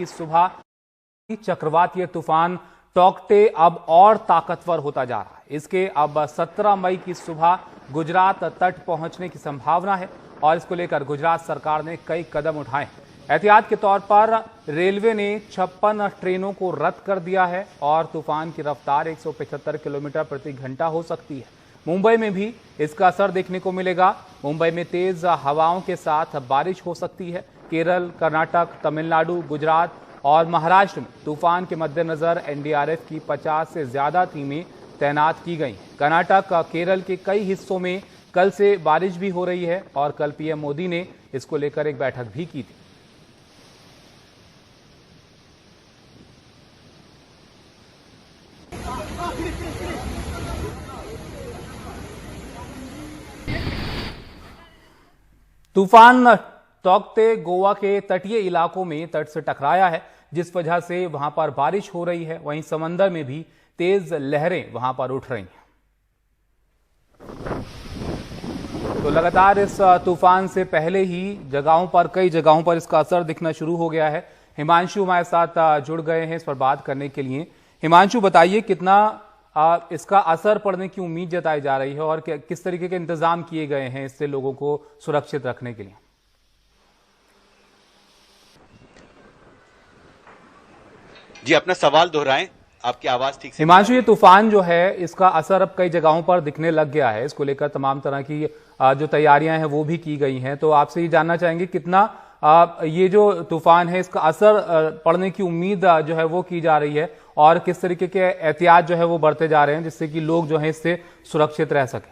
की सुबह चक्रवातीय तूफान टौकटे अब और ताकतवर होता जा रहा है। इसके अब 17 मई की सुबह गुजरात तट पहुंचने की संभावना है और इसको लेकर गुजरात सरकार ने कई कदम उठाए हैं। एहतियात के तौर पर रेलवे ने 56 ट्रेनों को रद्द कर दिया है और तूफान की रफ्तार 175 किलोमीटर प्रति घंटा हो सकती है। मुंबई में भी इसका असर देखने को मिलेगा। मुंबई में तेज हवाओं के साथ बारिश हो सकती है। केरल, कर्नाटक, तमिलनाडु, गुजरात और महाराष्ट्र में तूफान के मद्देनजर एनडीआरएफ की 50 से ज्यादा टीमें तैनात की गई हैं। कर्नाटक, केरल के कई हिस्सों में कल से बारिश भी हो रही है और कल पीएम मोदी ने इसको लेकर एक बैठक भी की थी। तूफान टौकटे गोवा के तटीय इलाकों में तट से टकराया है, जिस वजह से वहां पर बारिश हो रही है। वहीं समंदर में भी तेज लहरें वहां पर उठ रही हैं। तो लगातार इस तूफान से पहले ही कई जगहों पर इसका असर दिखना शुरू हो गया है। हिमांशु हमारे साथ जुड़ गए हैं इस पर बात करने के लिए। हिमांशु, बताइए कितना इसका असर पड़ने की उम्मीद जताई जा रही है और किस तरीके के इंतजाम किए गए हैं इससे लोगों को सुरक्षित रखने के लिए? जी, अपना सवाल दोहराएं, आपकी आवाज ठीक से। हिमांशु, ये तूफान जो है इसका असर अब कई जगहों पर दिखने लग गया है। इसको लेकर तमाम तरह की जो तैयारियां हैं वो भी की गई हैं। तो आपसे ये जानना चाहेंगे कितना ये जो तूफान है इसका असर पड़ने की उम्मीद जो है वो की जा रही है और किस तरीके के एहतियात जो है वो बढ़ते जा रहे हैं जिससे कि लोग जो है इससे सुरक्षित रह सकें?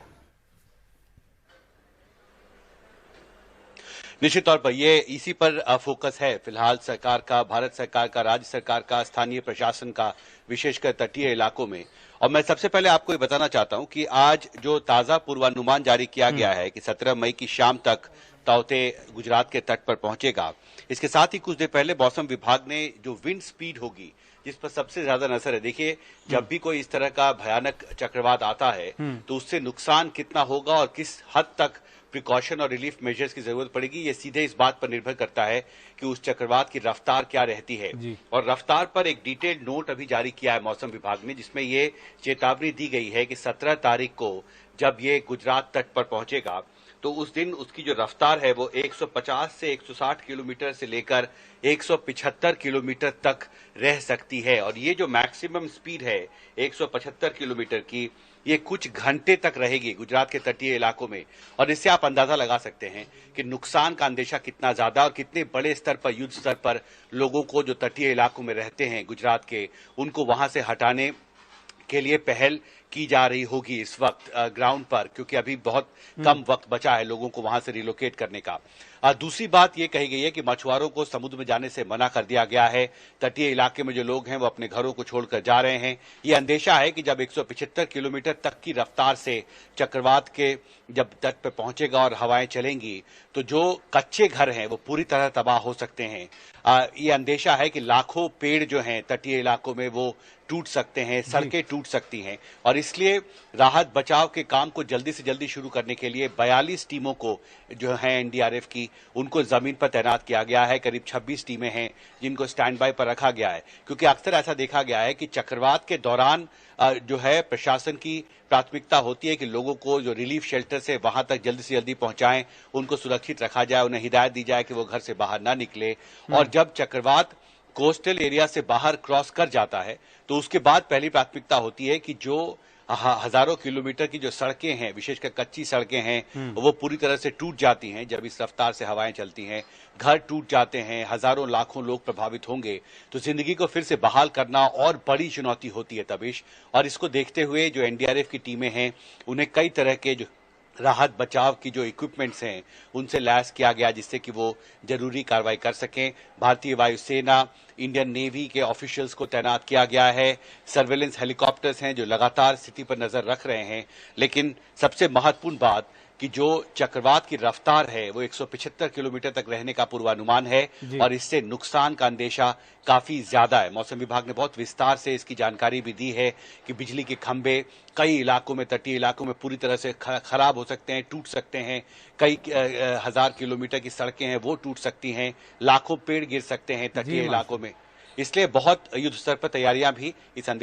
निश्चित तौर पर ये इसी पर फोकस है फिलहाल सरकार का, भारत सरकार का, राज्य सरकार का, स्थानीय प्रशासन का, विशेषकर तटीय इलाकों में। और मैं सबसे पहले आपको ये बताना चाहता हूं कि आज जो ताजा पूर्वानुमान जारी किया गया है कि 17 मई की शाम तक टौटे गुजरात के तट पर पहुंचेगा। इसके साथ ही कुछ देर पहले मौसम विभाग ने जो विंड स्पीड होगी जिस पर सबसे ज्यादा नजर है, देखिए जब भी कोई इस तरह का भयानक चक्रवात आता है तो उससे नुकसान कितना होगा और किस हद तक प्रिकॉशन और रिलीफ मेजर्स की जरूरत पड़ेगी, ये सीधे इस बात पर निर्भर करता है कि उस चक्रवात की रफ्तार क्या रहती है। और रफ्तार पर एक डिटेल्ड नोट अभी जारी किया है मौसम विभाग ने, जिसमें ये चेतावनी दी गई है कि 17 तारीख को जब ये गुजरात तट पर पहुंचेगा तो उस दिन उसकी जो रफ्तार है वो 150 से 160 किलोमीटर से लेकर 175 किलोमीटर तक रह सकती है। और ये जो मैक्सिमम स्पीड है 175 किलोमीटर की, ये कुछ घंटे तक रहेगी गुजरात के तटीय इलाकों में। और इससे आप अंदाजा लगा सकते हैं कि नुकसान का अंदेशा कितना ज्यादा और कितने बड़े स्तर पर, युद्ध स्तर पर लोगों को जो तटीय इलाकों में रहते हैं गुजरात के, उनको वहां से हटाने के लिए पहल की जा रही होगी इस वक्त ग्राउंड पर, क्योंकि अभी बहुत कम वक्त बचा है लोगों को वहां से रिलोकेट करने का। दूसरी बात ये कही गई है कि मछुआरों को समुद्र में जाने से मना कर दिया गया है। तटीय इलाके में जो लोग हैं वो अपने घरों को छोड़कर जा रहे हैं। ये अंदेशा है कि जब 175 किलोमीटर तक की रफ्तार से चक्रवात के जब तट पर पहुंचेगा और हवाएं चलेंगी तो जो कच्चे घर हैं वो पूरी तरह तबाह हो सकते हैं। ये अंदेशा है कि लाखों पेड़ जो हैं तटीय इलाकों में वो टूट सकते हैं, सड़कें टूट सकती हैं। और इसलिए राहत बचाव के काम को जल्दी से जल्दी शुरू करने के लिए 42 टीमों को जो है एनडीआरएफ की, उनको जमीन पर तैनात किया गया है। करीब 26 टीमें हैं जिनको स्टैंड बाय पर रखा गया है, क्योंकि अक्सर ऐसा देखा गया है कि चक्रवात के दौरान जो है प्रशासन की प्राथमिकता होती है कि लोगों को जो रिलीफ शेल्टर से वहां तक जल्दी से जल्दी पहुंचाएं, उनको सुरक्षित रखा जाए, उन्हें हिदायत दी जाए कि वो घर से बाहर ना निकले। और जब चक्रवात कोस्टल एरिया से बाहर क्रॉस कर जाता है तो उसके बाद पहली प्राथमिकता होती है कि जो हजारों किलोमीटर की जो सड़कें हैं, विशेषकर कच्ची सड़कें हैं, वो पूरी तरह से टूट जाती हैं जब इस रफ्तार से हवाएं चलती हैं। घर टूट जाते हैं, हजारों लाखों लोग प्रभावित होंगे, तो जिंदगी को फिर से बहाल करना और बड़ी चुनौती होती है तबिश। और इसको देखते हुए जो एनडीआरएफ की टीमें हैं उन्हें कई तरह के जो राहत बचाव की जो इक्विपमेंट्स हैं उनसे लैस किया गया जिससे कि वो जरूरी कार्रवाई कर सकें। भारतीय वायुसेना, इंडियन नेवी के ऑफिशियल्स को तैनात किया गया है। सर्वेलेंस हेलीकॉप्टर्स हैं जो लगातार स्थिति पर नजर रख रहे हैं। लेकिन सबसे महत्वपूर्ण बात कि जो चक्रवात की रफ्तार है वो 175 किलोमीटर तक रहने का पूर्वानुमान है और इससे नुकसान का अंदेशा काफी ज्यादा है। मौसम विभाग ने बहुत विस्तार से इसकी जानकारी भी दी है कि बिजली के खंभे कई इलाकों में, तटीय इलाकों में पूरी तरह से खराब हो सकते हैं, टूट सकते हैं। कई हजार किलोमीटर की सड़कें हैं वो टूट सकती हैं, लाखों पेड़ गिर सकते हैं तटीय इलाकों में। इसलिए बहुत युद्ध स्तर पर तैयारियां भी इस